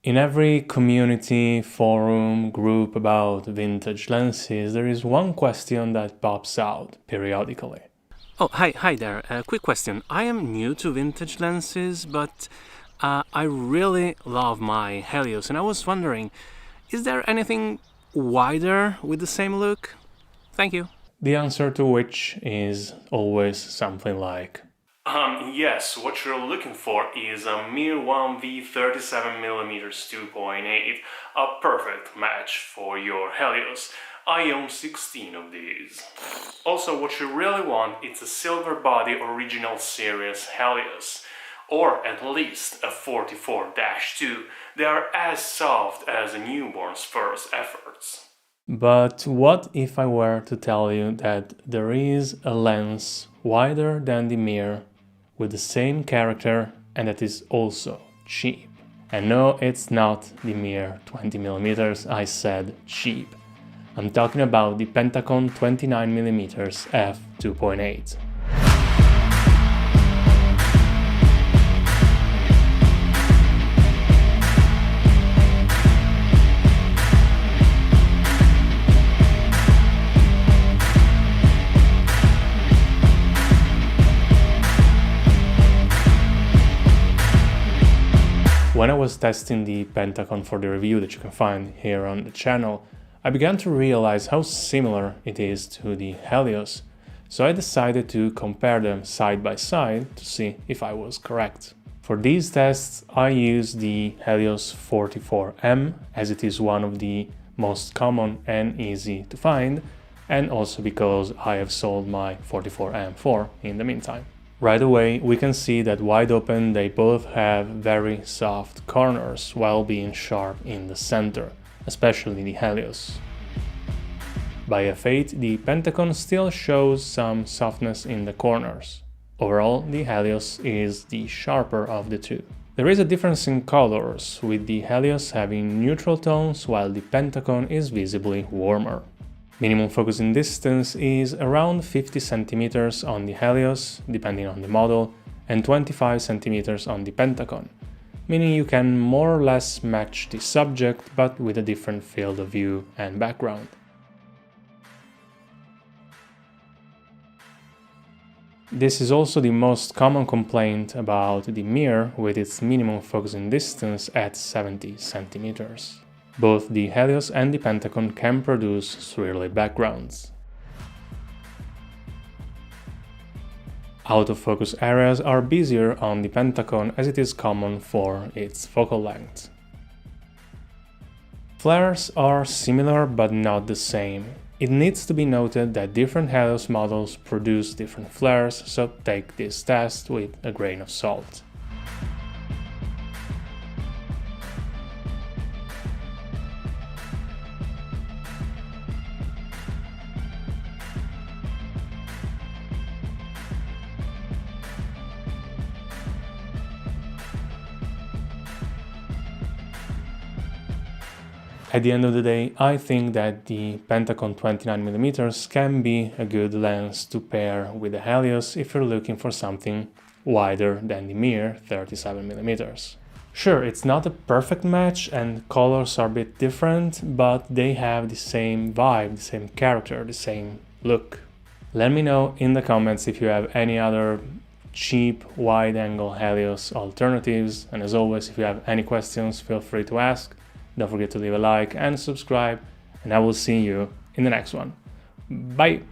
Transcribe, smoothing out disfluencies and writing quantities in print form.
In every community, forum, group about vintage lenses, there is one question that pops out periodically. Oh, hi there. Quick question. I am new to vintage lenses, but I really love my Helios, and I was wondering, is there anything wider with the same look? Thank you. The answer to which is always something like, yes, what you're looking for is a Mir 1V 37mm 2.8, a perfect match for your Helios. I own 16 of these. Also, what you really want is a silver body original series Helios, or at least a 44-2. They are as soft as a newborn's first efforts. But what if I were to tell you that there is a lens wider than the Mir with the same character and that is also cheap? And no, it's not the Mir 20mm, I said cheap. I'm talking about the Pentacon 29mm f2.8. When I was testing the Pentacon for the review that you can find here on the channel, I began to realize how similar it is to the Helios, so I decided to compare them side by side to see if I was correct. For these tests, I used the Helios 44M, as it is one of the most common and easy to find, and also because I have sold my 44M4 in the meantime. Right away, we can see that wide open they both have very soft corners while being sharp in the center, especially the Helios. By F8, the Pentacon still shows some softness in the corners. Overall, the Helios is the sharper of the two. There is a difference in colors, with the Helios having neutral tones while the Pentacon is visibly warmer. Minimum focusing distance is around 50 cm on the Helios, depending on the model, and 25 cm on the Pentacon, meaning you can more or less match the subject but with a different field of view and background. This is also the most common complaint about the Mir with its minimum focusing distance at 70 cm. Both the Helios and the Pentacon can produce swirly backgrounds. Autofocus areas are busier on the Pentacon as it is common for its focal length. Flares are similar but not the same. It needs to be noted that different Helios models produce different flares, so take this test with a grain of salt. At the end of the day, I think that the Pentacon 29mm can be a good lens to pair with the Helios if you're looking for something wider than the Mir 37mm. Sure, it's not a perfect match and colors are a bit different, but they have the same vibe, the same character, the same look. Let me know in the comments if you have any other cheap wide-angle Helios alternatives, and as always, if you have any questions, feel free to ask. Don't forget to leave a like and subscribe, and I will see you in the next one. Bye!